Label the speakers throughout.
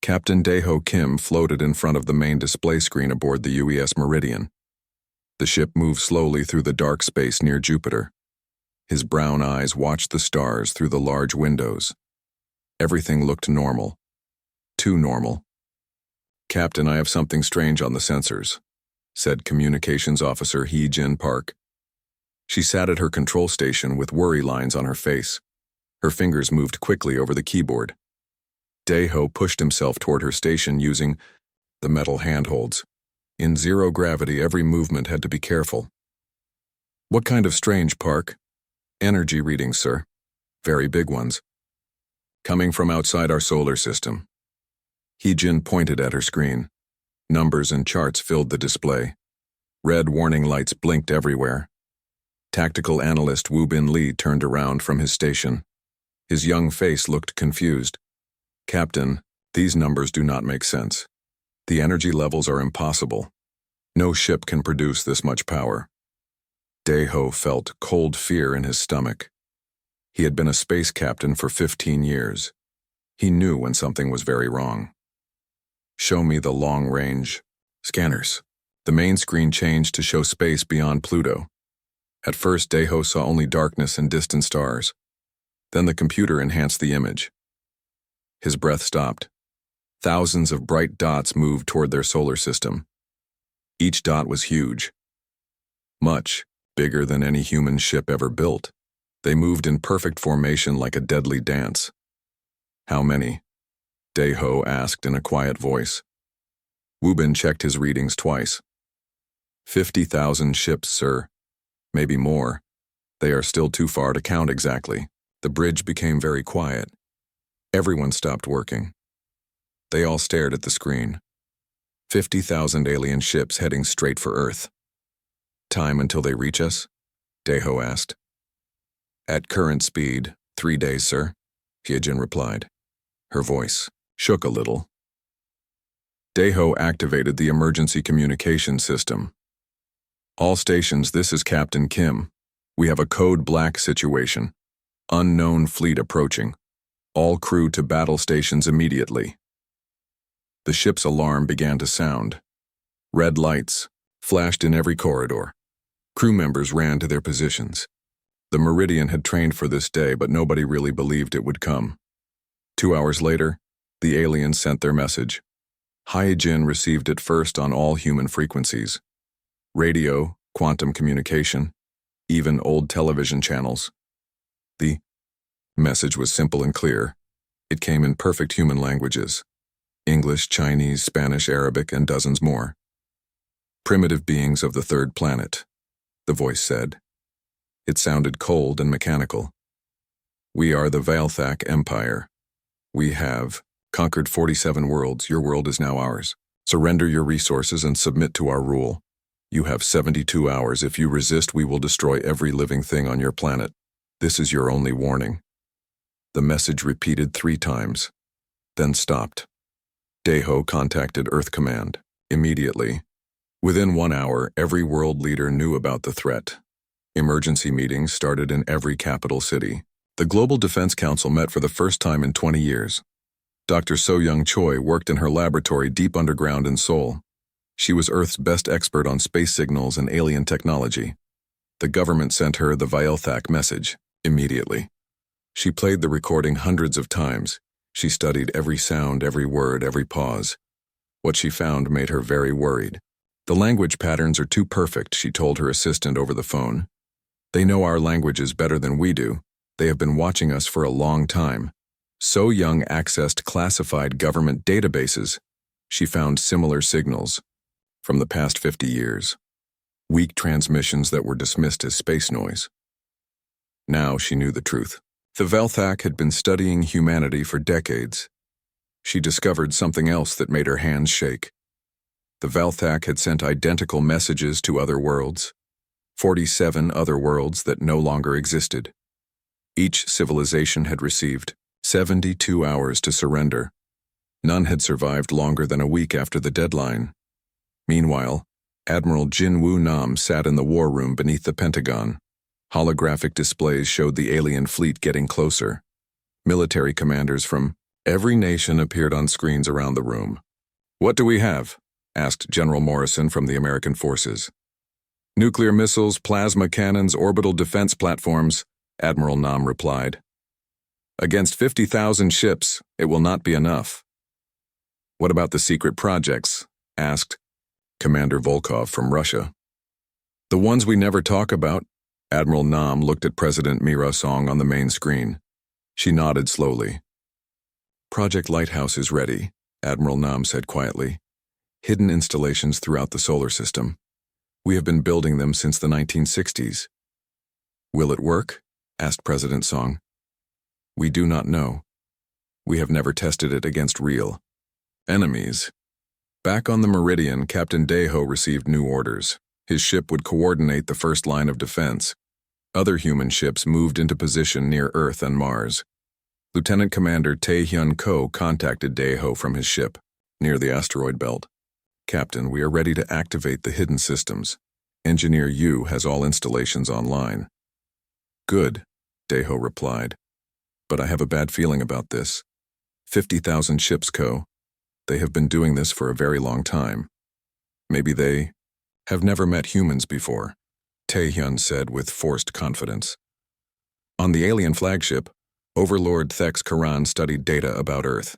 Speaker 1: Captain Daeho Kim floated in front of the main display screen aboard the UES Meridian. The ship moved slowly through the dark space near Jupiter. His brown eyes watched the stars through the large windows. Everything looked normal. Too normal. "Captain, I have something strange on the sensors," said Communications Officer Hee-Jin Park. She sat at her control station with worry lines on her face. Her fingers moved quickly over the keyboard. Daeho pushed himself toward her station using the metal handholds. In zero gravity, every movement had to be careful. "What kind of strange, Park?" "Energy readings, sir. Very big ones. Coming from outside our solar system." Hee-Jin pointed at her screen. Numbers and charts filled the display. Red warning lights blinked everywhere. Tactical analyst Woo Bin Lee turned around from his station. His young face looked confused. "Captain, these numbers do not make sense. The energy levels are impossible. No ship can produce this much power." Daeho felt cold fear in his stomach. He had been a space captain for 15 years. He knew when something was very wrong. "Show me the long-range scanners." The main screen changed to show space beyond Pluto. At first, Daeho saw only darkness and distant stars. Then the computer enhanced the image. His breath stopped. Thousands of bright dots moved toward their solar system. Each dot was huge. Much bigger than any human ship ever built. They moved in perfect formation like a deadly dance. "How many?" Daeho asked in a quiet voice. Woo Bin checked his readings twice. 50,000 ships, sir. Maybe more. They are still too far to count exactly." The bridge became very quiet. Everyone stopped working. They all stared at the screen. 50,000 alien ships heading straight for Earth. "Time until they reach us?" Daeho asked. "At current speed, 3 days, sir," Hee-Jin replied. Her voice shook a little. Daeho activated the emergency communication system. "All stations, this is Captain Kim. We have a code black situation. Unknown fleet approaching. All crew to battle stations immediately." The ship's alarm began to sound. Red lights flashed in every corridor. Crew members ran to their positions. The Meridian had trained for this day, but nobody really believed it would come. 2 hours later, the aliens sent their message. Hee-Jin received it first on all human frequencies. Radio, quantum communication, even old television channels. The message was simple and clear. It came in perfect human languages: English, Chinese, Spanish, Arabic, and dozens more. "Primitive beings of the third planet," the voice said. It sounded cold and mechanical. "We are the Valthak Empire. We have conquered 47 worlds. Your world is now ours. Surrender your resources and submit to our rule. You have 72 hours. If you resist, we will destroy every living thing on your planet. This is your only warning." The message repeated 3 times, then stopped. Daeho contacted Earth Command immediately. Within 1 hour, every world leader knew about the threat. Emergency meetings started in every capital city. The Global Defense Council met for the first time in 20 years. Dr. So-Young Choi worked in her laboratory deep underground in Seoul. She was Earth's best expert on space signals and alien technology. The government sent her the Valthak message immediately. She played the recording hundreds of times. She studied every sound, every word, every pause. What she found made her very worried. "The language patterns are too perfect," she told her assistant over the phone. "They know our languages better than we do. They have been watching us for a long time." So-Young accessed classified government databases. She found similar signals from the past 50 years. Weak transmissions that were dismissed as space noise. Now she knew the truth. The Valthak had been studying humanity for decades. She discovered something else that made her hands shake. The Valthak had sent identical messages to other worlds, 47 other worlds that no longer existed. Each civilization had received 72 hours to surrender. None had survived longer than a week after the deadline. Meanwhile, Admiral Jin Woo Nam sat in the war room beneath the Pentagon. Holographic displays showed the alien fleet getting closer. Military commanders from Every nation appeared on screens around the room. "What do we have?" asked General Morrison from the American forces. "Nuclear missiles, plasma cannons, orbital defense platforms," Admiral Nam replied. "Against 50,000 ships, it will not be enough." "What about the secret projects?" asked Commander Volkov from Russia. "The ones we never talk about." Admiral Nam looked at President Mira Song on the main screen. She nodded slowly. "Project Lighthouse is ready," Admiral Nam said quietly. "Hidden installations throughout the solar system. We have been building them since the 1960s. "Will it work?" asked President Song. "We do not know. We have never tested it against real enemies." Back on the Meridian, Captain Deho received new orders. His ship would coordinate the first line of defense. Other human ships moved into position near Earth and Mars. Lieutenant Commander Tae-hyun Ko contacted Deho from his ship, near the asteroid belt. "Captain, we are ready to activate the hidden systems. Engineer Yu has all installations online." "Good," Deho replied. "But I have a bad feeling about this. 50,000 ships, Ko. They have been doing this for a very long time. Maybe they have never met humans before," Tae-hyun said with forced confidence. On the alien flagship, Overlord Thex Karan studied data about Earth.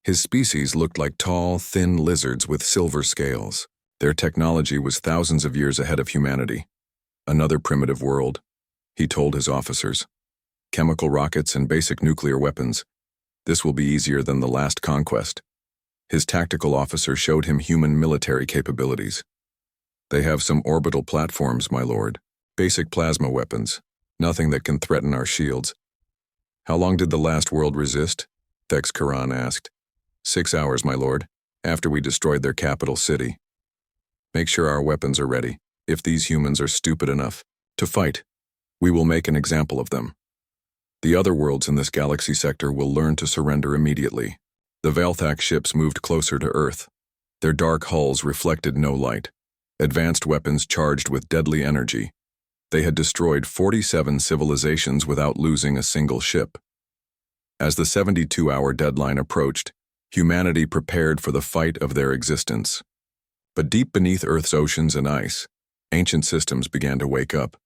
Speaker 1: His species looked like tall, thin lizards with silver scales. Their technology was thousands of years ahead of humanity. Another primitive world, he told his officers. Chemical rockets and basic nuclear weapons. This will be easier than the last conquest. His tactical officer showed him human military capabilities. "They have some orbital platforms, my lord. Basic plasma weapons. Nothing that can threaten our shields." "How long did the last world resist?" Thex Karan asked. 6 hours, my lord, after we destroyed their capital city. "Make sure our weapons are ready. If these humans are stupid enough to fight, we will make an example of them. The other worlds in this galaxy sector will learn to surrender immediately." The Velthak ships moved closer to Earth. Their dark hulls reflected no light. Advanced weapons charged with deadly energy. They had destroyed 47 civilizations without losing a single ship. As the 72-hour deadline approached, humanity prepared for the fight of their existence. But deep beneath Earth's oceans and ice, ancient systems began to wake up.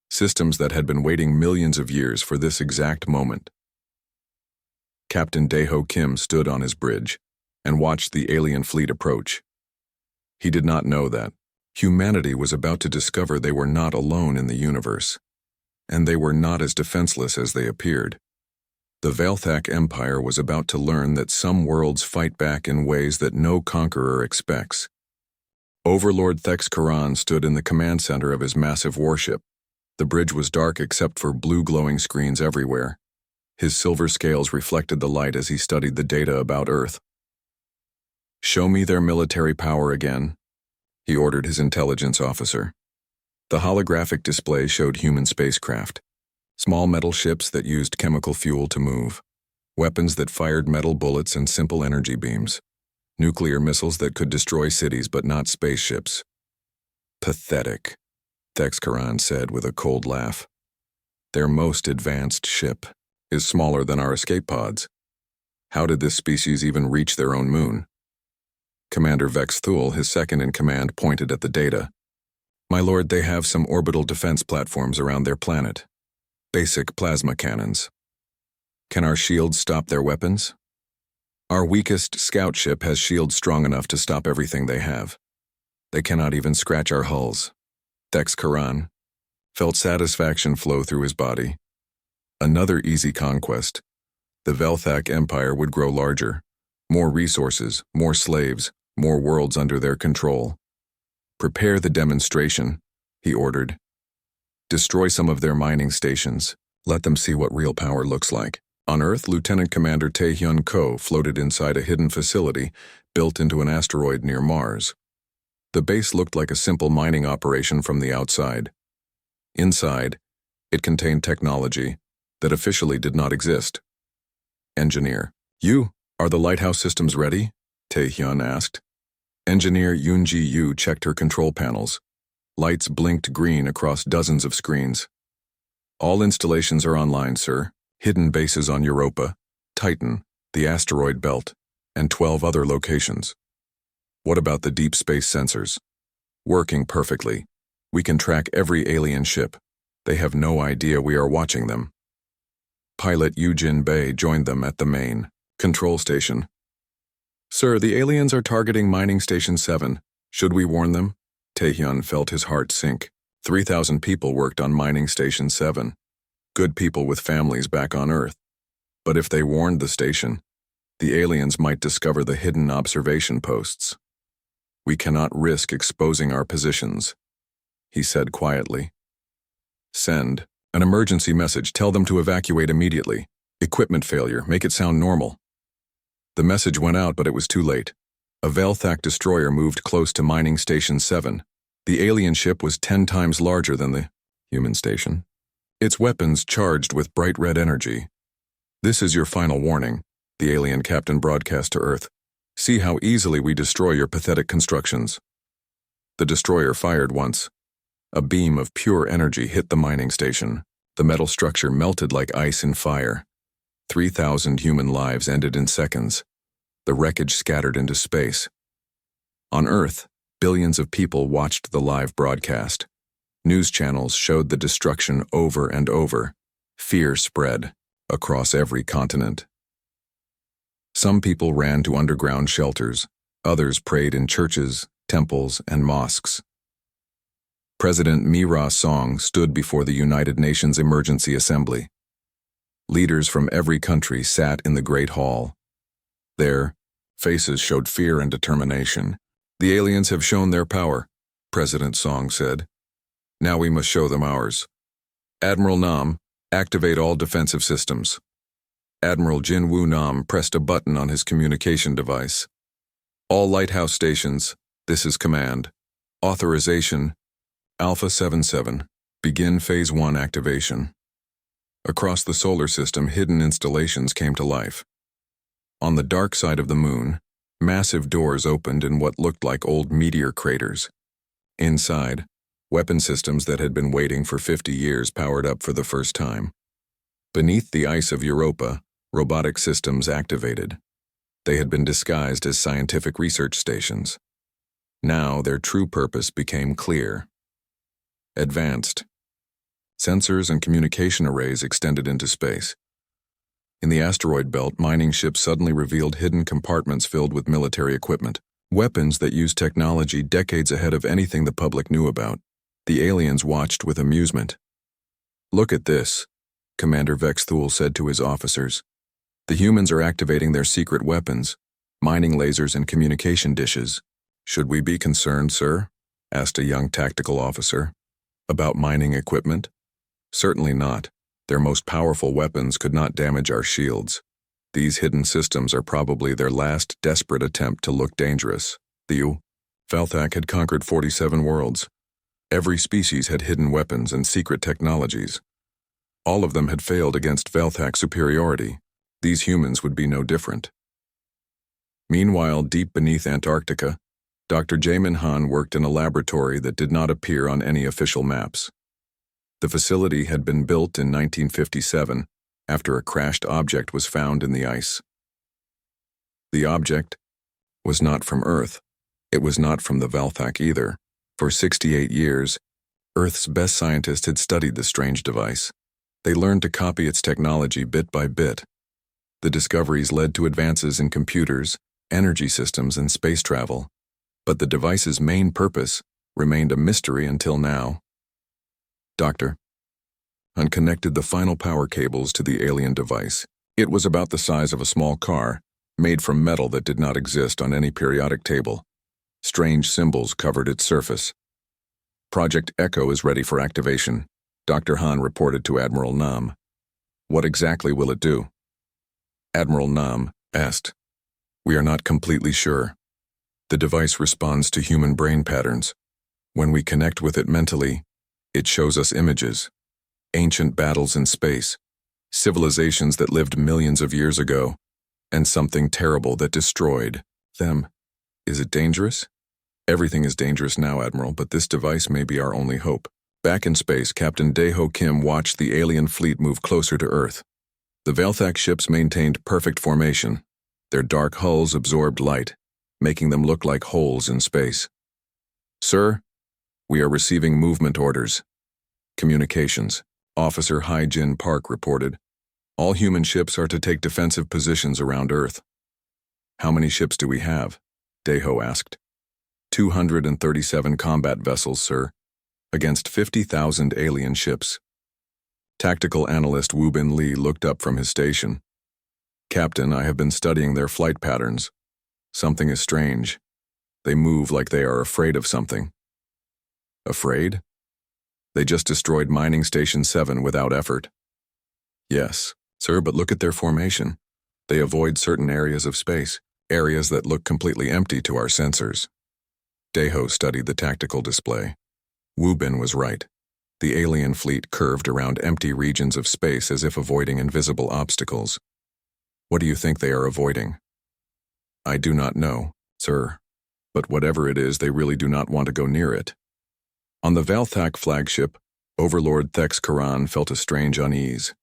Speaker 1: Systems that had been waiting millions of years for this exact moment. Captain Daeho Kim stood on his bridge and watched the alien fleet approach. He did not know that humanity was about to discover they were not alone in the universe, and they were not as defenseless as they appeared. The Velthak Empire was about to learn that some worlds fight back in ways that no conqueror expects. Overlord Thex Karan stood in the command center of his massive warship. The bridge was dark except for blue glowing screens everywhere. His silver scales reflected the light as he studied the data about Earth. "Show me their military power again," he ordered his intelligence officer. The holographic display showed human spacecraft. Small metal ships that used chemical fuel to move. Weapons that fired metal bullets and simple energy beams. Nuclear missiles that could destroy cities but not spaceships. "Pathetic," Thex Karan said with a cold laugh. "Their most advanced ship is smaller than our escape pods. How did this species even reach their own moon?" Commander Vex Thule, his second-in-command, pointed at the data. "My lord, they have some orbital defense platforms around their planet. Basic plasma cannons. Can our shields stop their weapons? Our weakest scout ship has shields strong enough to stop everything they have. They cannot even scratch our hulls." Thex Karan felt satisfaction flow through his body. Another easy conquest. The Velthak Empire would grow larger. More resources, more slaves, more worlds under their control. "Prepare the demonstration," he ordered. "Destroy some of their mining stations. Let them see what real power looks like." On Earth, Lieutenant Commander Tae-hyun Ko floated inside a hidden facility built into an asteroid near Mars. The base looked like a simple mining operation from the outside. Inside, it contained technology that officially did not exist. "Engineer, are the lighthouse systems ready?" Tae-hyun asked. Engineer Yoon-ji Yu checked her control panels. Lights blinked green across dozens of screens. "All installations are online, sir. Hidden bases on Europa, Titan, the asteroid belt, and 12 other locations. What about the deep space sensors? Working perfectly. We can track every alien ship. They have no idea we are watching them. Pilot Eugene Bay joined them at the main control station. Sir, the aliens are targeting Mining Station 7. Should we warn them? Taehyun felt his heart sink. 3,000 people worked on Mining Station 7. Good people with families back on Earth. But if they warned the station, the aliens might discover the hidden observation posts. We cannot risk exposing our positions, he said quietly. Send an emergency message. Tell them to evacuate immediately. Equipment failure. Make it sound normal. The message went out, but it was too late. A Velthak destroyer moved close to Mining Station 7. The alien ship was 10 times larger than the human station. Its weapons charged with bright red energy. This is your final warning, the alien captain broadcast to Earth. See how easily we destroy your pathetic constructions. The destroyer fired once. A beam of pure energy hit the mining station. The metal structure melted like ice in fire. 3,000 human lives ended in seconds. The wreckage scattered into space. On Earth, billions of people watched the live broadcast. News channels showed the destruction over and over. Fear spread across every continent. Some people ran to underground shelters. Others prayed in churches, temples, and mosques. President Mi-ra Song stood before the United Nations Emergency Assembly. Leaders from every country sat in the Great Hall. Their faces showed fear and determination. The aliens have shown their power, President Song said. Now we must show them ours. Admiral Nam, activate all defensive systems. Admiral Jin Woo Nam pressed a button on his communication device. All lighthouse stations, this is command. Authorization, Alpha 77. Begin Phase 1 activation. Across the solar system, hidden installations came to life. On the dark side of the moon, massive doors opened in what looked like old meteor craters. Inside, weapon systems that had been waiting for 50 years powered up for the first time. Beneath the ice of Europa, robotic systems activated. They had been disguised as scientific research stations. Now their true purpose became clear. Advanced. Sensors and communication arrays extended into space. In the asteroid belt, mining ships suddenly revealed hidden compartments filled with military equipment, weapons that used technology decades ahead of anything the public knew about. The aliens watched with amusement. Look at this, Commander Vex Thule said to his officers. The humans are activating their secret weapons, mining lasers and communication dishes. Should we be concerned, sir? Asked a young tactical officer. About mining equipment? Certainly not. Their most powerful weapons could not damage our shields. These hidden systems are probably their last desperate attempt to look dangerous. The Velthak had conquered 47 worlds. Every species had hidden weapons and secret technologies. All of them had failed against Velthak superiority. These humans would be no different. Meanwhile, deep beneath Antarctica, Dr. Jamin Han worked in a laboratory that did not appear on any official maps. The facility had been built in 1957 after a crashed object was found in the ice. The object was not from Earth. It was not from the Velthak either. For 68 years, Earth's best scientists had studied the strange device. They learned to copy its technology bit by bit. The discoveries led to advances in computers, energy systems, and space travel. But the device's main purpose remained a mystery until now. Doctor Han connected the final power cables to the alien device. It was about the size of a small car, made from metal that did not exist on any periodic table. Strange symbols covered its surface. Project Echo is ready for activation, Dr. Han reported to Admiral Nam. What exactly will it do? Admiral Nam asked. We are not completely sure. The device responds to human brain patterns. When we connect with it mentally, it shows us images, ancient battles in space, civilizations that lived millions of years ago, and something terrible that destroyed them. Is it dangerous? Everything is dangerous now, Admiral, but this device may be our only hope. Back in space, Captain Dae-ho Kim watched the alien fleet move closer to Earth. The Velthak ships maintained perfect formation. Their dark hulls absorbed light, making them look like holes in space. Sir, we are receiving movement orders. Communications. Officer Hai-Jin Park reported. All human ships are to take defensive positions around Earth. How many ships do we have? Daeho asked. 237 combat vessels, sir, against 50,000 alien ships. Tactical analyst Wu Bin Li looked up from his station. Captain, I have been studying their flight patterns. Something is strange. They move like they are afraid of something. Afraid? They just destroyed Mining Station 7 without effort. Yes, sir, but look at their formation. They avoid certain areas of space, areas that look completely empty to our sensors. Daeho studied the tactical display. Wu Bin was right. The alien fleet curved around empty regions of space as if avoiding invisible obstacles. What do you think they are avoiding? I do not know, sir. But whatever it is, they really do not want to go near it. On the Velthak flagship, Overlord Thex Karan felt a strange unease.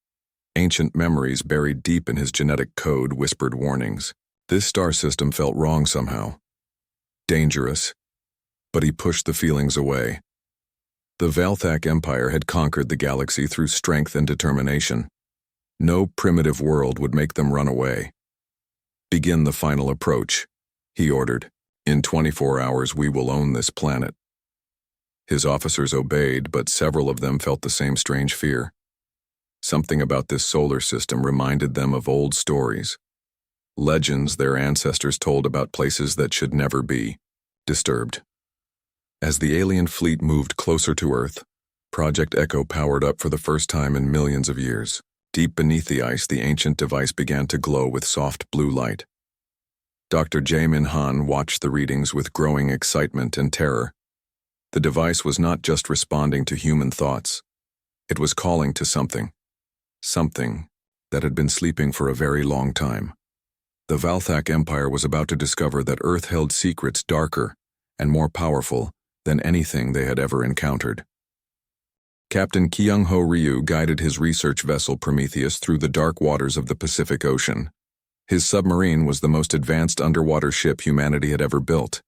Speaker 1: Ancient memories buried deep in his genetic code whispered warnings. This star system felt wrong somehow. Dangerous. But he pushed the feelings away. The Velthak Empire had conquered the galaxy through strength and determination. No primitive world would make them run away. Begin the final approach, he ordered. In 24 hours we will own this planet. His officers obeyed, but several of them felt the same strange fear. Something about this solar system reminded them of old stories. Legends their ancestors told about places that should never be disturbed. As the alien fleet moved closer to Earth, Project Echo powered up for the first time in millions of years. Deep beneath the ice, the ancient device began to glow with soft blue light. Dr. Jae-min Han watched the readings with growing excitement and terror. The device was not just responding to human thoughts. It was calling to something. Something that had been sleeping for a very long time. The Velthak Empire was about to discover that Earth held secrets darker and more powerful than anything they had ever encountered. Captain Kyung-ho Ryu guided his research vessel Prometheus through the dark waters of the Pacific Ocean. His submarine was the most advanced underwater ship humanity had ever built.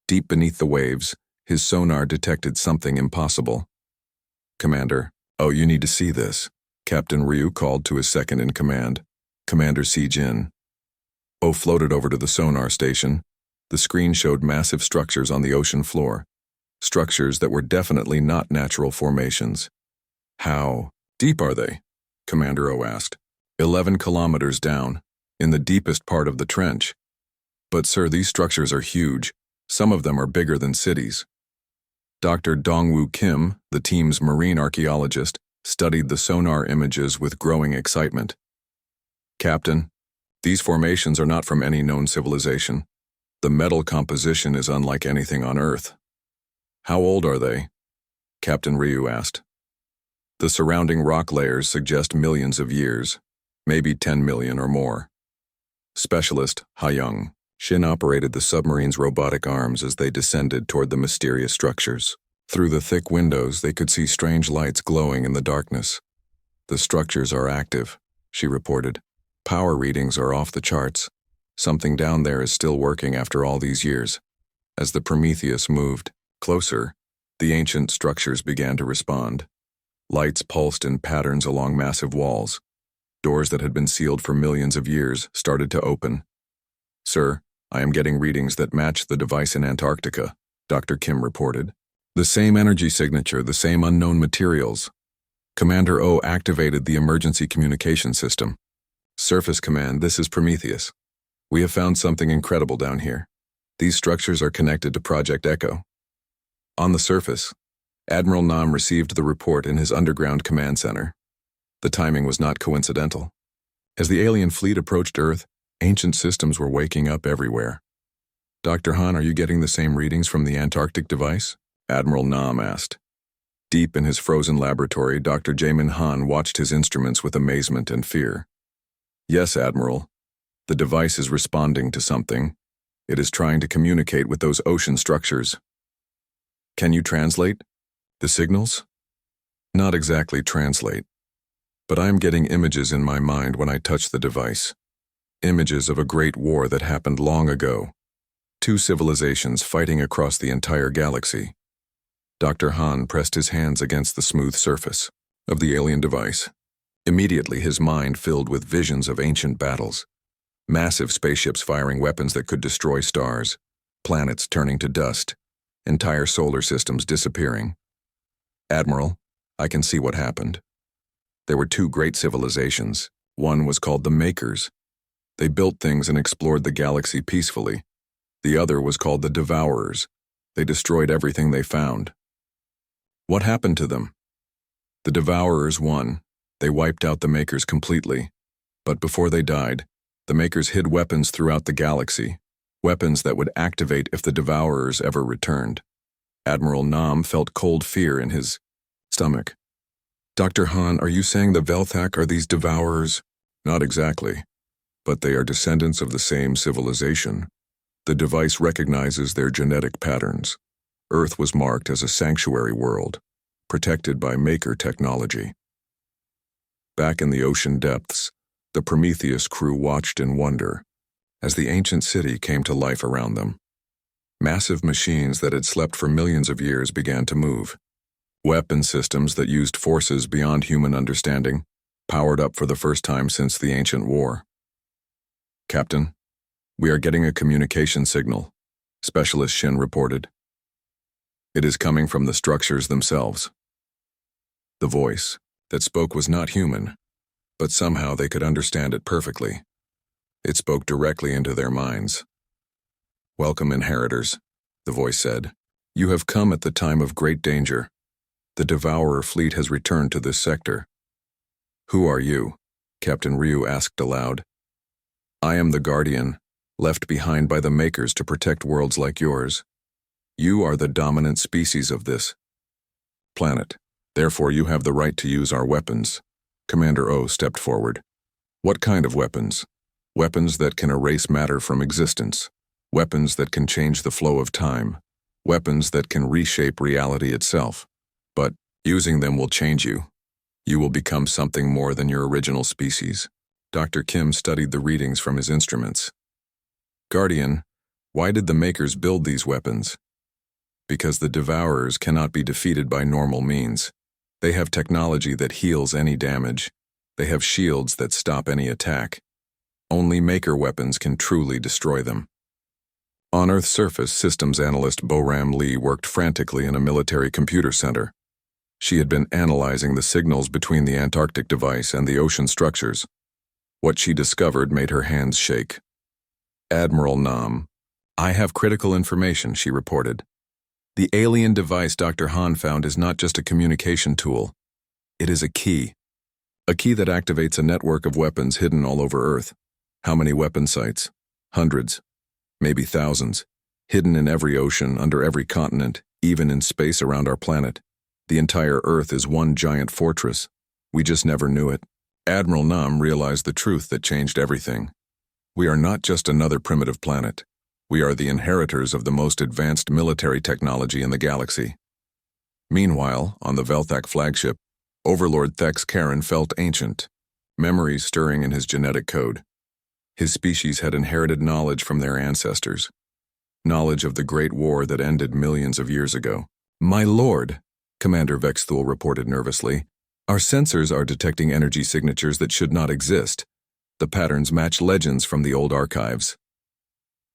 Speaker 1: Deep beneath the waves, his sonar detected something impossible. Commander, oh, you need to see this, Captain Ryu called to his second-in-command, Commander Si-Jin. Oh floated over to the sonar station. The screen showed massive structures on the ocean floor. Structures that were definitely not natural formations. How deep are they? Commander O asked. 11 kilometers down, in the deepest part of the trench. But sir, these structures are huge. Some of them are bigger than cities. Dr. Dongwoo Kim, the team's marine archaeologist, studied the sonar images with growing excitement. Captain, these formations are not from any known civilization. The metal composition is unlike anything on Earth. How old are they? Captain Ryu asked. The surrounding rock layers suggest millions of years, maybe 10 million or more. Specialist Ha-Young Shin operated the submarine's robotic arms as they descended toward the mysterious structures. Through the thick windows, they could see strange lights glowing in the darkness. The structures are active, she reported. Power readings are off the charts. Something down there is still working after all these years. As the Prometheus moved closer, the ancient structures began to respond. Lights pulsed in patterns along massive walls. Doors that had been sealed for millions of years started to open. Sir, I am getting readings that match the device in Antarctica, Dr. Kim reported. The same energy signature, the same unknown materials. Commander O activated the emergency communication system. Surface Command, this is Prometheus. We have found something incredible down here. These structures are connected to Project Echo. On the surface, Admiral Nam received the report in his underground command center. The timing was not coincidental. As the alien fleet approached Earth, ancient systems were waking up everywhere. Dr. Han, are you getting the same readings from the Antarctic device? Admiral Nam asked. Deep in his frozen laboratory, Dr. Jae-min Han watched his instruments with amazement and fear. Yes, Admiral. The device is responding to something. It is trying to communicate with those ocean structures. Can you translate the signals? Not exactly translate. but I am getting images in my mind when I touch the device. Images of a great war that happened long ago. Two civilizations fighting across the entire galaxy. Dr. Han pressed his hands against the smooth surface of the alien device. Immediately his mind filled with visions of ancient battles. Massive spaceships firing weapons that could destroy stars, planets turning to dust, entire solar systems disappearing. Admiral, I can see what happened. There were two great civilizations. One was called the Makers. They built things and explored the galaxy peacefully. The other was called the Devourers. They destroyed everything they found. What happened to them? The Devourers won. They wiped out the Makers completely. But before they died, the Makers hid weapons throughout the galaxy, weapons that would activate if the Devourers ever returned. Admiral Nam felt cold fear in his stomach. Dr. Han, are you saying the Velthak are these Devourers? Not exactly, but they are descendants of the same civilization. The device recognizes their genetic patterns. Earth was marked as a sanctuary world, protected by Maker technology. Back in the ocean depths, the Prometheus crew watched in wonder as the ancient city came to life around them. Massive machines that had slept for millions of years began to move. Weapon systems that used forces beyond human understanding powered up for the first time since the ancient war. Captain, we are getting a communication signal, Specialist Shin reported. It is coming from the structures themselves. The voice that spoke was not human, but somehow they could understand it perfectly. It spoke directly into their minds. Welcome, inheritors, the voice said. You have come at the time of great danger. The Devourer fleet has returned to this sector. Who are you? Captain Ryu asked aloud. I am the Guardian, left behind by the Makers to protect worlds like yours. You are the dominant species of this planet. Therefore, you have the right to use our weapons. Commander O stepped forward. What kind of weapons? Weapons that can erase matter from existence. Weapons that can change the flow of time. Weapons that can reshape reality itself. But using them will change you. You will become something more than your original species. Dr. Kim studied the readings from his instruments. Guardian, why did the Makers build these weapons? Because the Devourers cannot be defeated by normal means. They have technology that heals any damage. They have shields that stop any attack. Only Maker weapons can truly destroy them. On Earth's surface, systems analyst Boram Lee worked frantically in a military computer center. She had been analyzing the signals between the Antarctic device and the ocean structures. What she discovered made her hands shake. Admiral Nam, I have critical information, she reported. The alien device Dr. Han found is not just a communication tool. It is a key. A key that activates a network of weapons hidden all over Earth. How many weapon sites? Hundreds. Maybe thousands. Hidden in every ocean, under every continent, even in space around our planet. The entire Earth is one giant fortress. We just never knew it. Admiral Nam realized the truth that changed everything. We are not just another primitive planet. We are the inheritors of the most advanced military technology in the galaxy. Meanwhile, on the Velthak flagship, Overlord Thex Karen felt ancient, memories stirring in his genetic code. His species had inherited knowledge from their ancestors. Knowledge of the Great War that ended millions of years ago. My lord, Commander Vexthul reported nervously, our sensors are detecting energy signatures that should not exist. The patterns match legends from the old archives.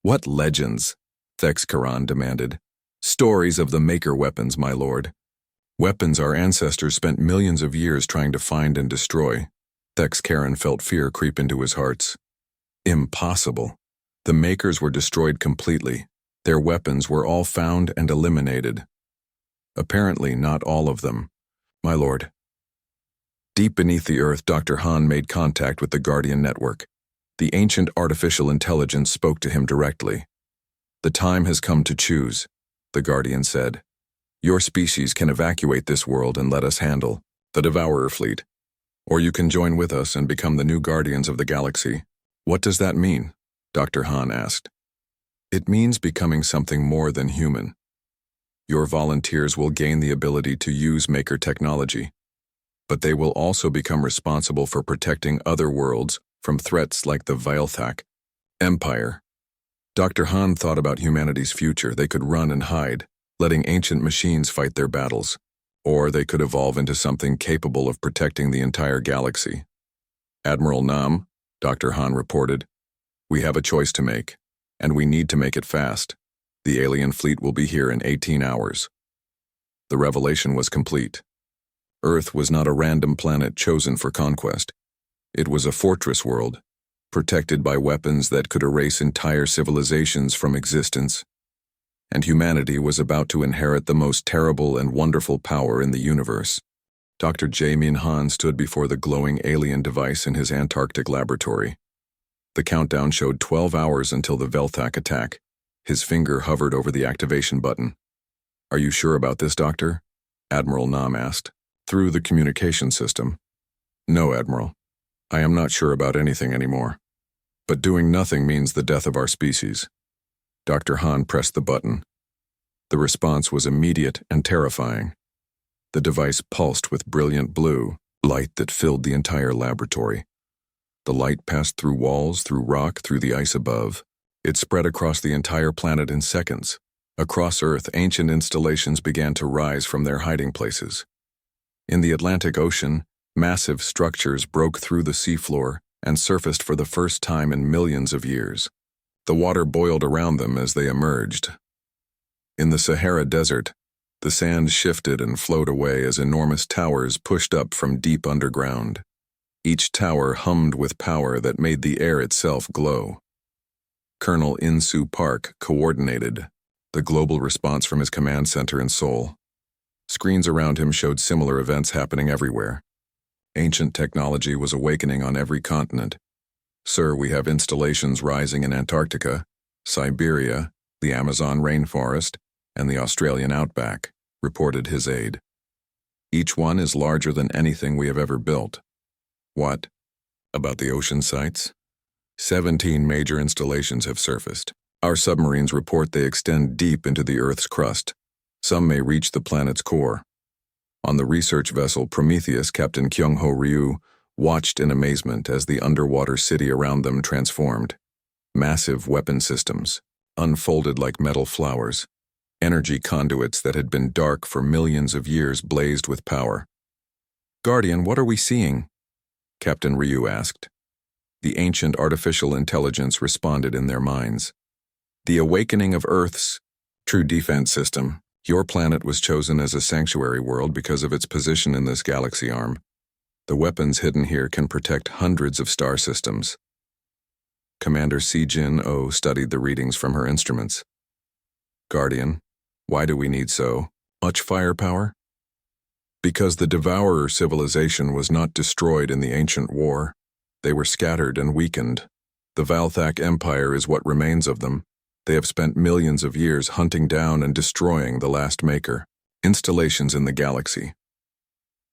Speaker 1: What legends? Thex Karan demanded. Stories of the Maker weapons, my lord. Weapons our ancestors spent millions of years trying to find and destroy. Thex Karan felt fear creep into his heart. Impossible. The Makers were destroyed completely. Their weapons were all found and eliminated. Apparently not all of them, my lord. Deep beneath the earth, Dr. Han made contact with the Guardian network. The ancient artificial intelligence spoke to him directly. The time has come to choose, the Guardian said. Your species can evacuate this world and let us handle the Devourer fleet. Or you can join with us and become the new guardians of the galaxy. What does that mean? Dr. Han asked. It means becoming something more than human. Your volunteers will gain the ability to use Maker technology. but they will also become responsible for protecting other worlds from threats like the Vilthak Empire. Dr. Han thought about humanity's future. They could run and hide, letting ancient machines fight their battles, or they could evolve into something capable of protecting the entire galaxy. Admiral Nam, Dr. Han reported, "We have a choice to make, and we need to make it fast. The alien fleet will be here in 18 hours. The revelation was complete. Earth was not a random planet chosen for conquest. It was a fortress world, protected by weapons that could erase entire civilizations from existence. And humanity was about to inherit the most terrible and wonderful power in the universe." Dr. Jae-min Han stood before the glowing alien device in his Antarctic laboratory. The countdown showed 12 hours until the Velthak attack. His finger hovered over the activation button. "Are you sure about this, Doctor?" Admiral Nam asked. "Through the communication system." "No, Admiral. I am not sure about anything anymore. But doing nothing means the death of our species." Dr. Han pressed the button. The response was immediate and terrifying. The device pulsed with brilliant blue light that filled the entire laboratory. The light passed through walls, through rock, through the ice above. It spread across the entire planet in seconds. Across Earth, ancient installations began to rise from their hiding places. In the Atlantic Ocean, massive structures broke through the seafloor and surfaced for the first time in millions of years. The water boiled around them as they emerged. In the Sahara Desert, the sand shifted and flowed away as enormous towers pushed up from deep underground. Each tower hummed with power that made the air itself glow. Colonel In-soo Park coordinated the global response from his command center in Seoul. Screens around him showed similar events happening everywhere. Ancient technology was awakening on every continent. "Sir, we have installations rising in Antarctica, Siberia, the Amazon rainforest, and the Australian outback," reported his aide. "Each one is larger than anything we have ever built." "What about the ocean sites?" 17 major installations have surfaced. Our submarines report they extend deep into the Earth's crust. Some may reach the planet's core. On the research vessel Prometheus, Captain Kyung-ho Ryu watched in amazement as the underwater city around them transformed. Massive weapon systems, unfolded like metal flowers. Energy conduits that had been dark for millions of years blazed with power. "Guardian, what are we seeing?" Captain Ryu asked. The ancient artificial intelligence responded in their minds. "The awakening of Earth's true defense system. Your planet was chosen as a sanctuary world because of its position in this galaxy arm. The weapons hidden here can protect hundreds of star systems." Commander Si-jin-oh studied the readings from her instruments. "Guardian, why do we need so much firepower?" "Because the Devourer civilization was not destroyed in the ancient war. They were scattered and weakened. The Vilthak Empire is what remains of them. They have spent millions of years hunting down and destroying the last maker, installations in the galaxy."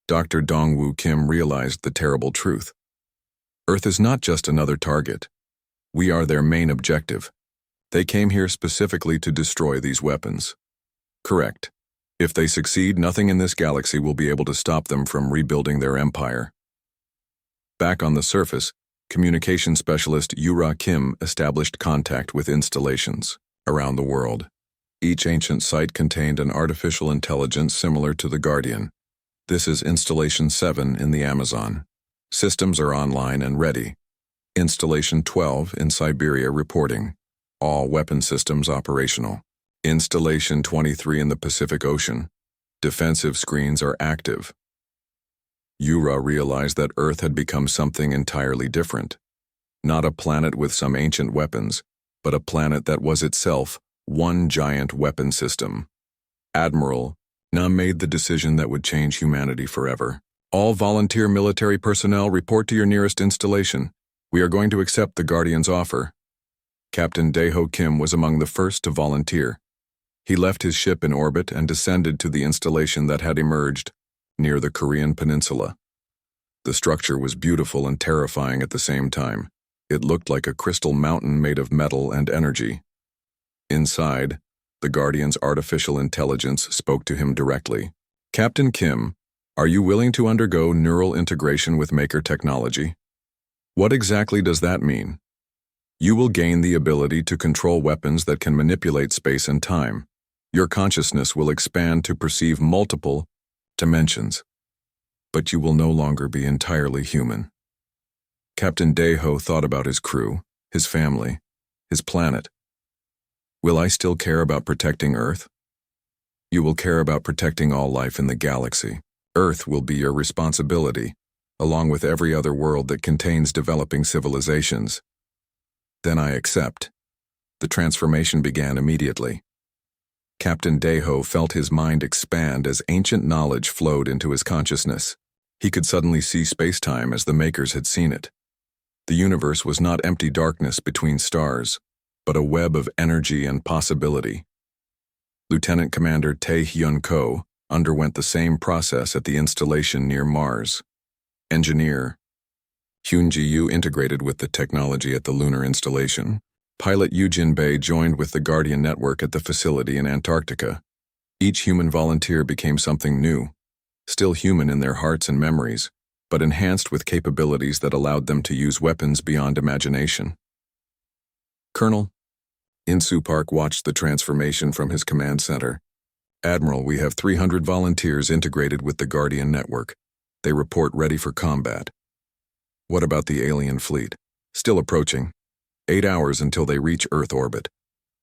Speaker 1: Dr. Dongwoo Kim realized the terrible truth. Earth is not just another target. We are their main objective. They came here specifically to destroy these weapons. Correct. If they succeed, nothing in this galaxy will be able to stop them from rebuilding their empire. Back on the surface, communication specialist Yura Kim established contact with installations around the world. Each ancient site contained an artificial intelligence similar to the Guardian. This is Installation 7 in the Amazon. Systems are online and ready. Installation 12 in Siberia reporting. All weapon systems operational. Installation 23 in the Pacific Ocean. Defensive screens are active. Yura realized that Earth had become something entirely different. Not a planet with some ancient weapons, but a planet that was itself one giant weapon system. Admiral Nam made the decision that would change humanity forever. "All volunteer military personnel report to your nearest installation. We are going to accept the Guardian's offer." Captain Daeho Kim was among the first to volunteer. He left his ship in orbit and descended to the installation that had emerged near the Korean peninsula. The structure was beautiful and terrifying at the same time. It looked like a crystal mountain made of metal and energy. Inside, the Guardian's artificial intelligence spoke to him directly. "Captain Kim, Are you willing to undergo neural integration with Maker technology? What exactly does that mean? You will gain the ability to control weapons that can manipulate space and time. Your consciousness will expand to perceive multiple dimensions. But you will no longer be entirely human. Captain Deho thought about his crew, his family, his planet. Will I still care about protecting Earth? You will care about protecting all life in the galaxy. Earth will be your responsibility, along with every other world that contains developing civilizations. Then I accept. The transformation began immediately. Captain Deho felt his mind expand as ancient knowledge flowed into his consciousness. He could suddenly see space-time as the Makers had seen it. The universe was not empty darkness between stars, but a web of energy and possibility. Lieutenant Commander Tae-hyun Ko underwent the same process at the installation near Mars. Engineer Hyun Ji-yu integrated with the technology at the lunar installation. Pilot Yujin Bei joined with the Guardian network at the facility in Antarctica. Each human volunteer became something new, still human in their hearts and memories, but enhanced with capabilities that allowed them to use weapons beyond imagination. Colonel Insu Park watched the transformation from his command center. Admiral, we have 300 volunteers integrated with the Guardian network. They report ready for combat. What about the alien fleet? Still approaching. 8 hours until they reach Earth orbit.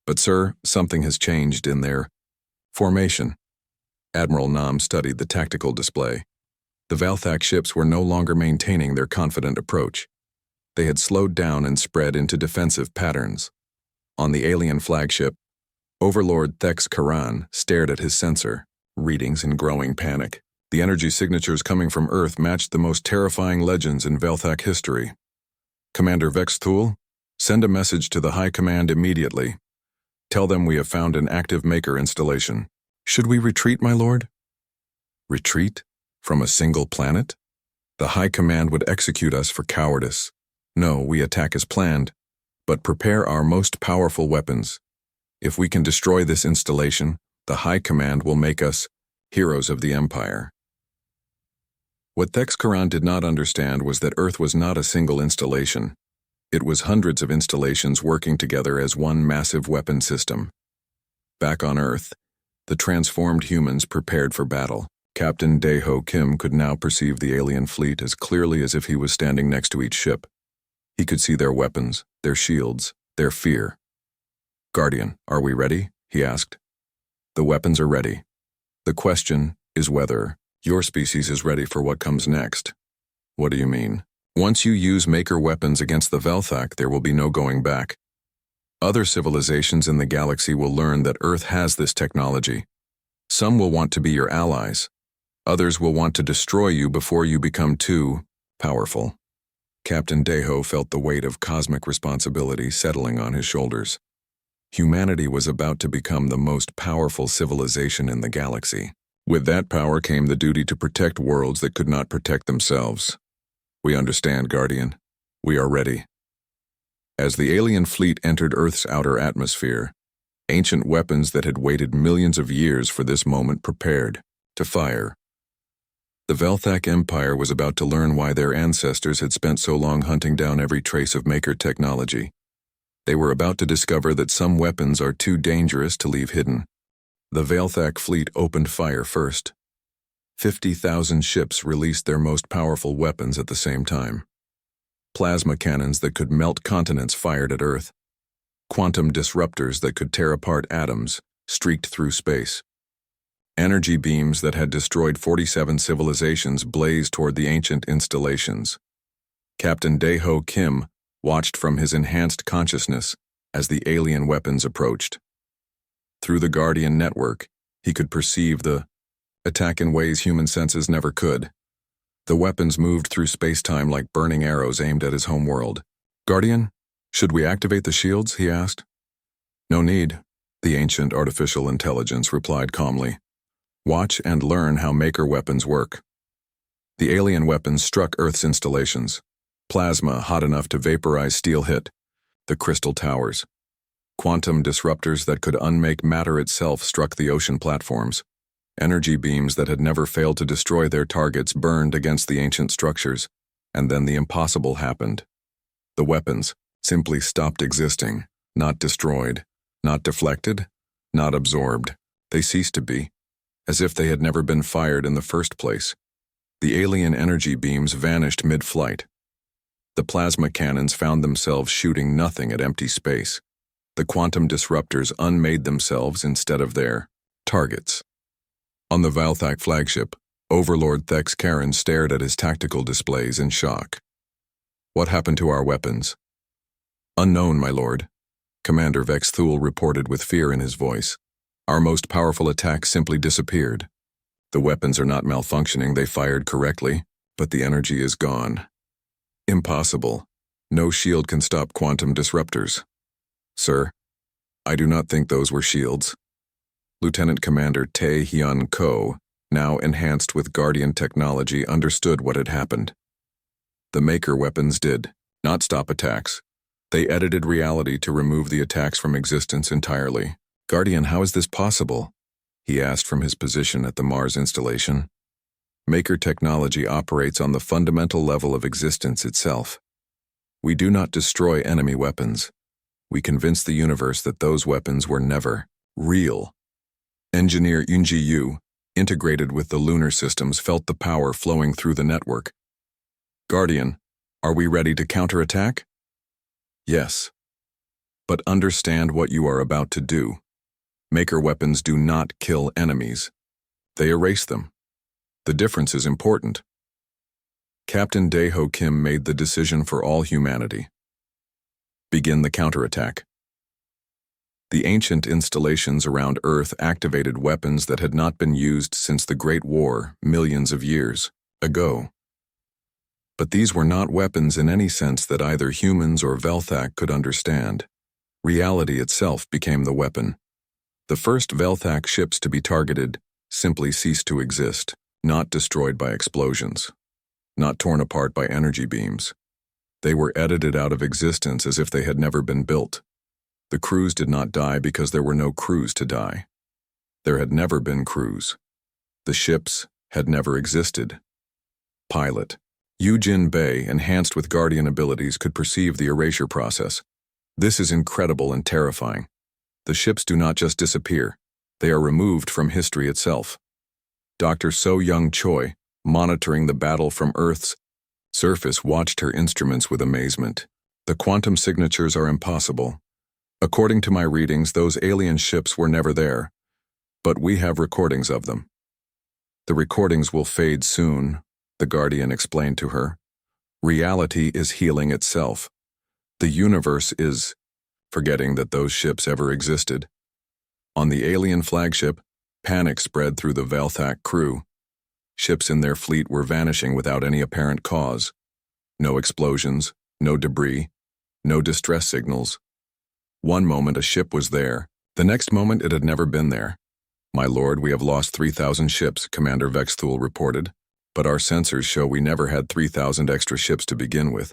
Speaker 1: But sir, something has changed in their formation. Admiral Nam studied the tactical display. The Valthak ships were no longer maintaining their confident approach. They had slowed down and spread into defensive patterns. On the alien flagship, Overlord Thex Karan stared at his sensor, readings in growing panic. The energy signatures coming from Earth matched the most terrifying legends in Velthak history. Commander Vex Thule, send a message to the High Command immediately. Tell them we have found an active Maker installation. Should we retreat, my lord? Retreat? From a single planet? The High Command would execute us for cowardice. No, we attack as planned, but prepare our most powerful weapons. If we can destroy this installation, the High Command will make us heroes of the Empire. What Thex Karan did not understand was that Earth was not a single installation. It was hundreds of installations working together as one massive weapon system. Back on Earth, the transformed humans prepared for battle. Captain Dae-ho Kim could now perceive the alien fleet as clearly as if he was standing next to each ship. He could see their weapons, their shields, their fear. Guardian, are we ready? He asked. The weapons are ready. The question is whether your species is ready for what comes next. What do you mean? Once you use Maker weapons against the Velthak, there will be no going back. Other civilizations in the galaxy will learn that Earth has this technology. Some will want to be your allies. Others will want to destroy you before you become too powerful. Captain Deho felt the weight of cosmic responsibility settling on his shoulders. Humanity was about to become the most powerful civilization in the galaxy. With that power came the duty to protect worlds that could not protect themselves. We understand, Guardian. We are ready. As the alien fleet entered Earth's outer atmosphere, ancient weapons that had waited millions of years for this moment prepared to fire. The Velthak Empire was about to learn why their ancestors had spent so long hunting down every trace of Maker technology. They were about to discover that some weapons are too dangerous to leave hidden. The Velthak fleet opened fire first. 50,000 ships released their most powerful weapons at the same time. Plasma cannons that could melt continents fired at Earth. Quantum disruptors that could tear apart atoms streaked through space. Energy beams that had destroyed 47 civilizations blazed toward the ancient installations. Captain Dae-ho Kim watched from his enhanced consciousness as the alien weapons approached. Through the Guardian network, he could perceive the attack in ways human senses never could. The weapons moved through space-time like burning arrows aimed at his homeworld. Guardian, should we activate the shields? He asked. No need, the ancient artificial intelligence replied calmly. Watch and learn how Maker weapons work. The alien weapons struck Earth's installations. Plasma hot enough to vaporize steel hit the crystal towers. Quantum disruptors that could unmake matter itself struck the ocean platforms. Energy beams that had never failed to destroy their targets burned against the ancient structures, and then the impossible happened. The weapons simply stopped existing, not destroyed, not deflected, not absorbed. They ceased to be, as if they had never been fired in the first place. The alien energy beams vanished mid-flight. The plasma cannons found themselves shooting nothing at empty space. The quantum disruptors unmade themselves instead of their targets. On the Valthak flagship, Overlord Thex Karen stared at his tactical displays in shock. What happened to our weapons? Unknown, my lord. Commander Vex Thule reported with fear in his voice. Our most powerful attack simply disappeared. The weapons are not malfunctioning, they fired correctly, but the energy is gone. Impossible. No shield can stop quantum disruptors. Sir, I do not think those were shields. Lieutenant Commander Tae Hyun Ko, now enhanced with Guardian technology, understood what had happened. The Maker weapons did not stop attacks. They edited reality to remove the attacks from existence entirely. Guardian, how is this possible? He asked from his position at the Mars installation. Maker technology operates on the fundamental level of existence itself. We do not destroy enemy weapons. We convince the universe that those weapons were never real. Engineer Yoon Ji-yu, integrated with the lunar systems, felt the power flowing through the network. Guardian, are we ready to counterattack? Yes. But understand what you are about to do. Maker weapons do not kill enemies. They erase them. The difference is important. Captain Dae-ho Kim made the decision for all humanity. Begin the counterattack. The ancient installations around Earth activated weapons that had not been used since the Great War millions of years ago. But these were not weapons in any sense that either humans or Velthak could understand. Reality itself became the weapon. The first Velthak ships to be targeted simply ceased to exist, not destroyed by explosions, not torn apart by energy beams. They were edited out of existence as if they had never been built. The crews did not die because there were no crews to die. There had never been crews. The ships had never existed. Pilot Yu-Jin Bei, enhanced with Guardian abilities, could perceive the erasure process. This is incredible and terrifying. The ships do not just disappear. They are removed from history itself. Dr. So Young Choi, monitoring the battle from Earth's surface, watched her instruments with amazement. The quantum signatures are impossible. According to my readings, those alien ships were never there, but we have recordings of them. The recordings will fade soon, the Guardian explained to her. Reality is healing itself. The universe is forgetting that those ships ever existed. On the alien flagship, panic spread through the Velthak crew. Ships in their fleet were vanishing without any apparent cause. No explosions, no debris, no distress signals. One moment a ship was there, the next moment it had never been there. My lord, we have lost 3,000 ships, Commander Vex Thule reported, but our sensors show we never had 3,000 extra ships to begin with.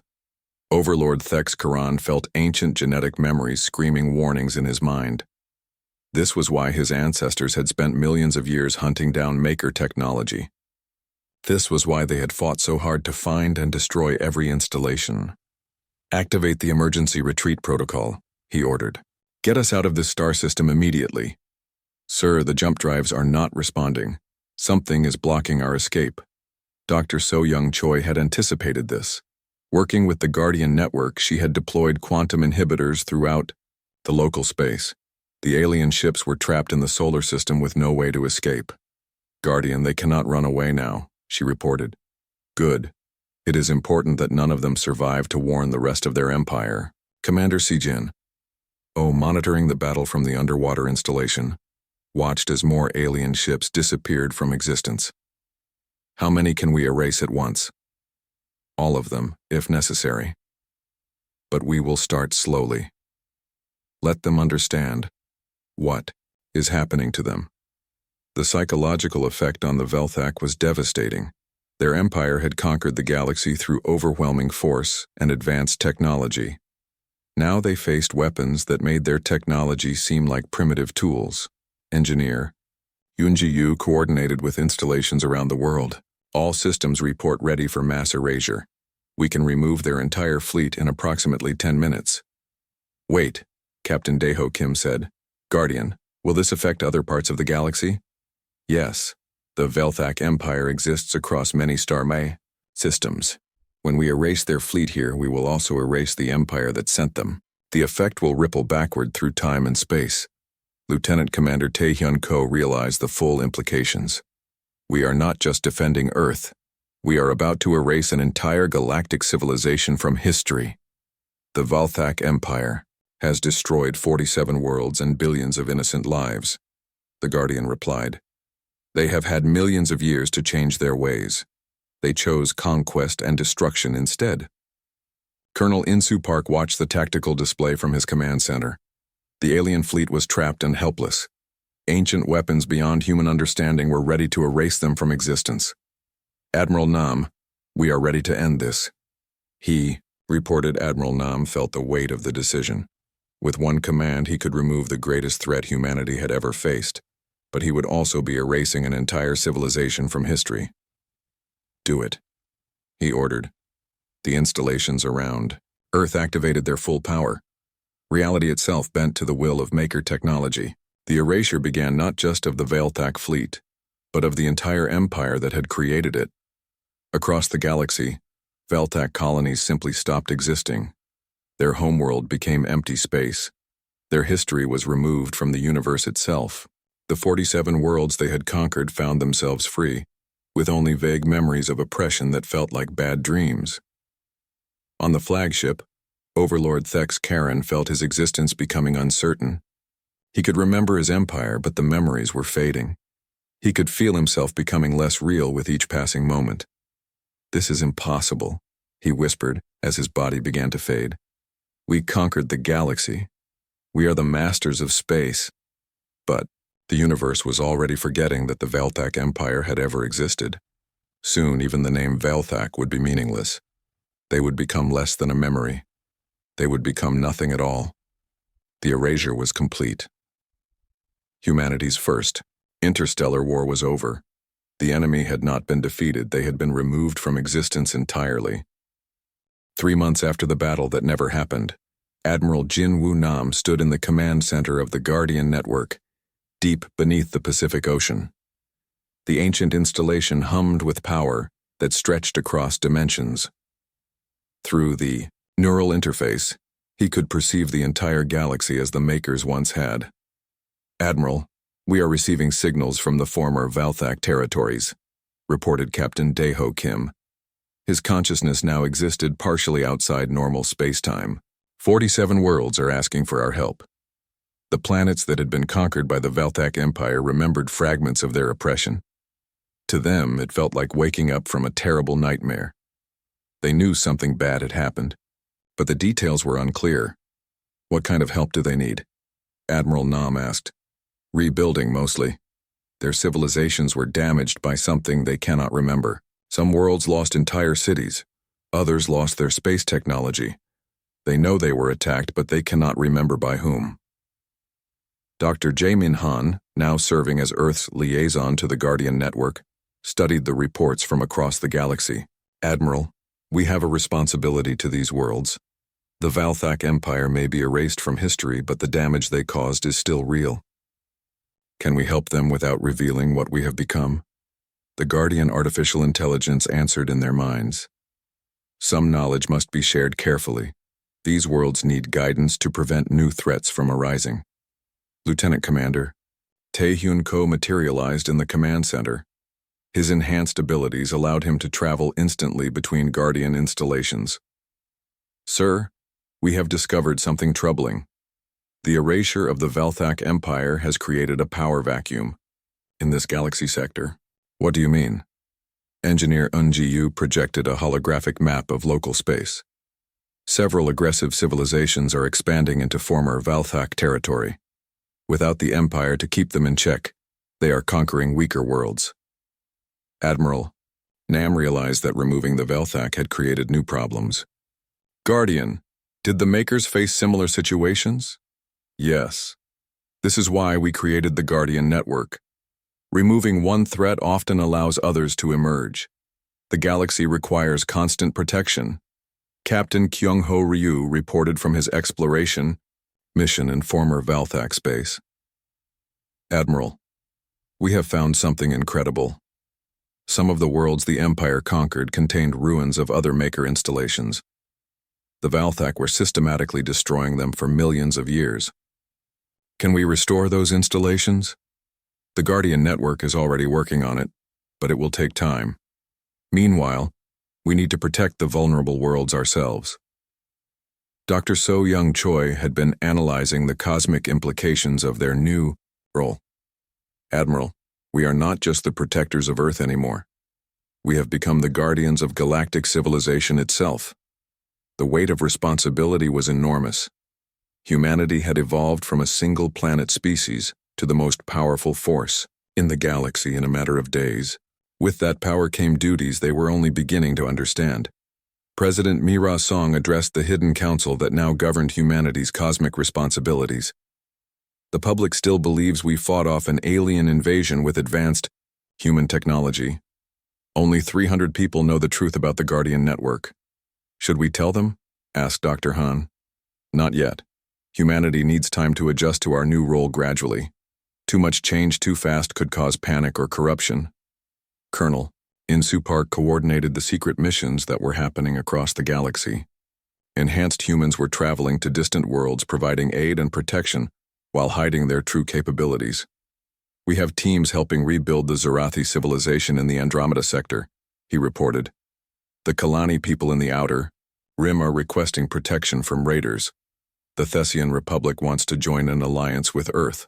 Speaker 1: Overlord Thex Karan felt ancient genetic memories screaming warnings in his mind. This was why his ancestors had spent millions of years hunting down Maker technology. This was why they had fought so hard to find and destroy every installation. Activate the emergency retreat protocol, he ordered. Get us out of this star system immediately. Sir, the jump drives are not responding. Something is blocking our escape. Dr. So Young Choi had anticipated this. Working with the Guardian network, she had deployed quantum inhibitors throughout the local space. The alien ships were trapped in the solar system with no way to escape. Guardian, they cannot run away now, she reported. Good. It is important that none of them survive to warn the rest of their empire. Commander Sijin, monitoring the battle from the underwater installation, watched as more alien ships disappeared from existence. How many can we erase at once? All of them, if necessary. But we will start slowly. Let them understand what is happening to them. The psychological effect on the Velthak was devastating. Their empire had conquered the galaxy through overwhelming force and advanced technology. Now they faced weapons that made their technology seem like primitive tools. Engineer Yunji coordinated with installations around the world. All systems report ready for mass erasure. We can remove their entire fleet in approximately 10 minutes. Wait, Captain Daeho Kim said. Guardian, will this affect other parts of the galaxy? Yes. The Velthak Empire exists across many star systems. When we erase their fleet here, we will also erase the empire that sent them. The effect will ripple backward through time and space. Lieutenant Commander Tae-hyun Ko realized the full implications. We are not just defending Earth. We are about to erase an entire galactic civilization from history. The Velthak Empire has destroyed 47 worlds and billions of innocent lives, the Guardian replied. They have had millions of years to change their ways. They chose conquest and destruction instead. Colonel Insu Park watched the tactical display from his command center. The alien fleet was trapped and helpless. Ancient weapons beyond human understanding were ready to erase them from existence. Admiral Nam, we are ready to end this. He, reported Admiral Nam, felt the weight of the decision. With one command, he could remove the greatest threat humanity had ever faced, but he would also be erasing an entire civilization from history. Do it, he ordered. The installations around Earth activated their full power. Reality itself bent to the will of Maker technology. The erasure began not just of the Velthak fleet, but of the entire empire that had created it. Across the galaxy, Velthak colonies simply stopped existing. Their homeworld became empty space. Their history was removed from the universe itself. The 47 worlds they had conquered found themselves free, with only vague memories of oppression that felt like bad dreams. On the flagship, Overlord Thex Karen felt his existence becoming uncertain. He could remember his empire, but the memories were fading. He could feel himself becoming less real with each passing moment. This is impossible, he whispered as his body began to fade. We conquered the galaxy. We are the masters of space. But the universe was already forgetting that the Velthak Empire had ever existed. Soon, even the name Velthak would be meaningless. They would become less than a memory. They would become nothing at all. The erasure was complete. Humanity's first interstellar war was over. The enemy had not been defeated, they had been removed from existence entirely. 3 months after the battle that never happened, Admiral Jin Woo Nam stood in the command center of the Guardian network, deep beneath the Pacific Ocean. The ancient installation hummed with power that stretched across dimensions. Through the neural interface, he could perceive the entire galaxy as the Makers once had. Admiral, we are receiving signals from the former Velthak territories, reported Captain Daeho Kim. His consciousness now existed partially outside normal space-time. 47 worlds are asking for our help. The planets that had been conquered by the Velthak Empire remembered fragments of their oppression. To them, it felt like waking up from a terrible nightmare. They knew something bad had happened, but the details were unclear. What kind of help do they need? Admiral Nam asked. Rebuilding, mostly. Their civilizations were damaged by something they cannot remember. Some worlds lost entire cities. Others lost their space technology. They know they were attacked, but they cannot remember by whom. Dr. Jae-min Han, now serving as Earth's liaison to the Guardian Network, studied the reports from across the galaxy. Admiral, we have a responsibility to these worlds. The Velthak Empire may be erased from history, but the damage they caused is still real. Can we help them without revealing what we have become? The Guardian artificial intelligence answered in their minds. Some knowledge must be shared carefully. These worlds need guidance to prevent new threats from arising. Lieutenant Commander, Tae-hyun Ko materialized in the command center. His enhanced abilities allowed him to travel instantly between Guardian installations. Sir, we have discovered something troubling. The erasure of the Velthak Empire has created a power vacuum in this galaxy sector. What do you mean? Engineer Eun-ji projected a holographic map of local space. Several aggressive civilizations are expanding into former Velthak territory. Without the Empire to keep them in check, they are conquering weaker worlds. Admiral, Nam realized that removing the Velthak had created new problems. Guardian, did the Makers face similar situations? Yes. This is why we created the Guardian Network. Removing one threat often allows others to emerge. The galaxy requires constant protection. Captain Kyung-ho Ryu reported from his exploration mission in former Valthak space. Admiral, we have found something incredible. Some of the worlds the Empire conquered contained ruins of other Maker installations. The Valthak were systematically destroying them for millions of years. Can we restore those installations? The Guardian Network is already working on it, but it will take time. Meanwhile, we need to protect the vulnerable worlds ourselves. Dr. So Young Choi had been analyzing the cosmic implications of their new role. Admiral, we are not just the protectors of Earth anymore. We have become the guardians of galactic civilization itself. The weight of responsibility was enormous. Humanity had evolved from a single planet species to the most powerful force in the galaxy in a matter of days. With that power came duties they were only beginning to understand. President Mira Song addressed the hidden council that now governed humanity's cosmic responsibilities. The public still believes we fought off an alien invasion with advanced human technology. Only 300 people know the truth about the Guardian Network. Should we tell them? Asked Dr. Han. Not yet. Humanity needs time to adjust to our new role gradually. Too much change too fast could cause panic or corruption. Colonel, Insu Park coordinated the secret missions that were happening across the galaxy. Enhanced humans were traveling to distant worlds providing aid and protection while hiding their true capabilities. We have teams helping rebuild the Zarathi civilization in the Andromeda sector, he reported. The Kalani people in the Outer Rim are requesting protection from raiders. The Thessian Republic wants to join an alliance with Earth.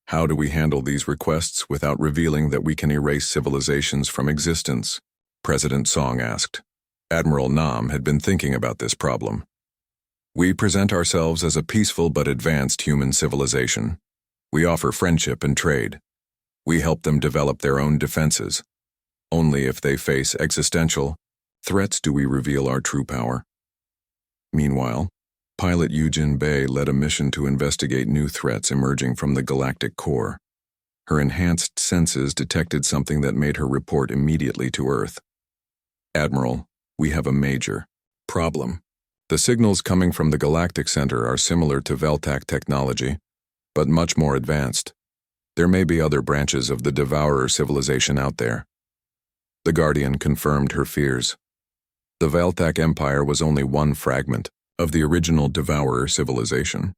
Speaker 1: How do we handle these requests without revealing that we can erase civilizations from existence? President Song asked. Admiral Nam had been thinking about this problem. We present ourselves as a peaceful but advanced human civilization. We offer friendship and trade. We help them develop their own defenses. Only if they face existential threats do we reveal our true power. Meanwhile, pilot Yujin Bei led a mission to investigate new threats emerging from the galactic core. Her enhanced senses detected something that made her report immediately to Earth. Admiral, we have a major problem. The signals coming from the galactic center are similar to Veltak technology, but much more advanced. There may be other branches of the Devourer civilization out there. The Guardian confirmed her fears. The Veltak Empire was only one fragment of the original Devourer civilization.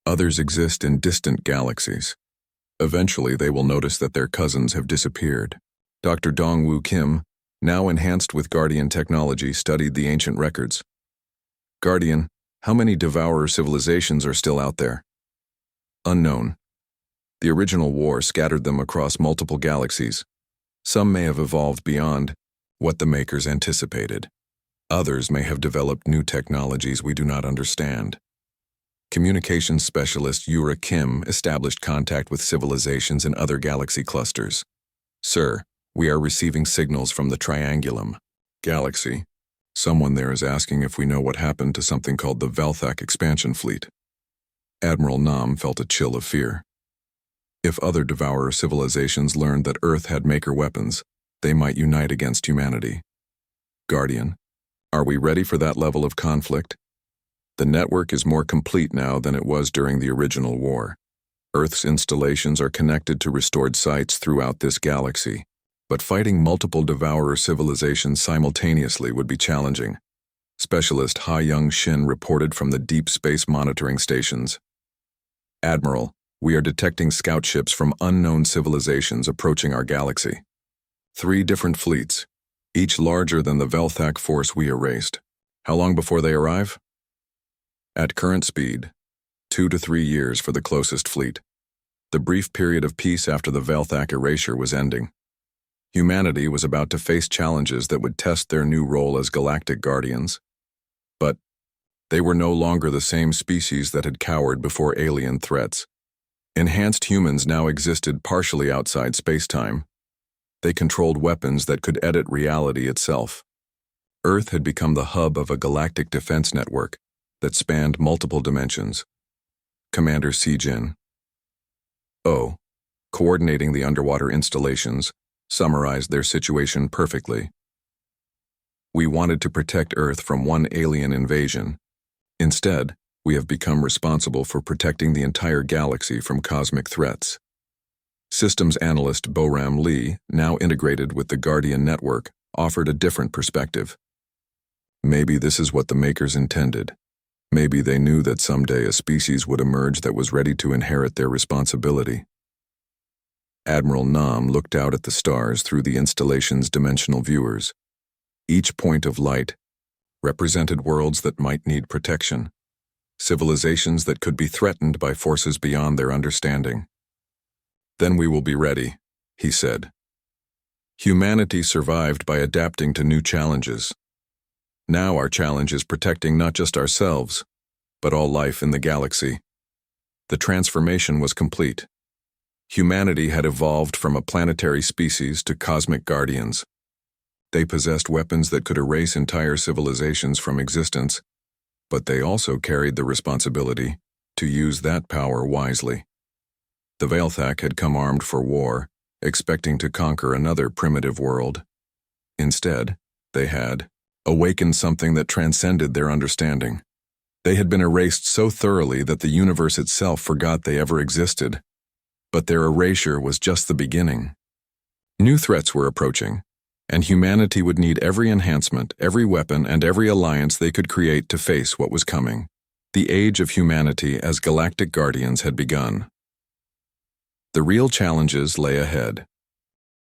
Speaker 1: Others exist in distant galaxies. Eventually they will notice that their cousins have disappeared. Dr. Dongwoo Kim, now enhanced with Guardian technology, studied the ancient records. Guardian, how many Devourer civilizations are still out there? Unknown. The original war scattered them across multiple galaxies. Some may have evolved beyond what the Makers anticipated. Others may have developed new technologies we do not understand. Communications specialist Yura Kim established contact with civilizations in other galaxy clusters. Sir, we are receiving signals from the Triangulum galaxy. Someone there is asking if we know what happened to something called the Velthak expansion fleet. Admiral Nam felt a chill of fear. If other Devourer civilizations learned that Earth had Maker weapons, they might unite against humanity. Guardian, are we ready for that level of conflict? The network is more complete now than it was during the original war. Earth's installations are connected to restored sites throughout this galaxy, but fighting multiple Devourer civilizations simultaneously would be challenging. Specialist Ha Young Shin reported from the Deep Space Monitoring Stations. Admiral, we are detecting scout ships from unknown civilizations approaching our galaxy. 3 different fleets, each larger than the Velthak force we erased. How long before they arrive? At current speed, 2 to 3 years for the closest fleet. The brief period of peace after the Velthak erasure was ending. Humanity was about to face challenges that would test their new role as galactic guardians. But they were no longer the same species that had cowered before alien threats. Enhanced humans now existed partially outside space-time. They controlled weapons that could edit reality itself. Earth had become the hub of a galactic defense network that spanned multiple dimensions. Commander Si Jin. Oh, coordinating the underwater installations, summarized their situation perfectly. We wanted to protect Earth from one alien invasion. Instead, we have become responsible for protecting the entire galaxy from cosmic threats. Systems analyst Boram Lee, now integrated with the Guardian network, offered a different perspective. Maybe this is what the makers intended. Maybe they knew that someday a species would emerge that was ready to inherit their responsibility. Admiral Nam looked out at the stars through the installation's dimensional viewers. Each point of light represented worlds that might need protection, civilizations that could be threatened by forces beyond their understanding. Then we will be ready, he said. Humanity survived by adapting to new challenges. Now our challenge is protecting not just ourselves, but all life in the galaxy. The transformation was complete. Humanity had evolved from a planetary species to cosmic guardians. They possessed weapons that could erase entire civilizations from existence, but they also carried the responsibility to use that power wisely. The Veilthak had come armed for war, expecting to conquer another primitive world. Instead, they had awakened something that transcended their understanding. They had been erased so thoroughly that the universe itself forgot they ever existed. But their erasure was just the beginning. New threats were approaching, and humanity would need every enhancement, every weapon, and every alliance they could create to face what was coming. The age of humanity as galactic guardians had begun. The real challenges lay ahead.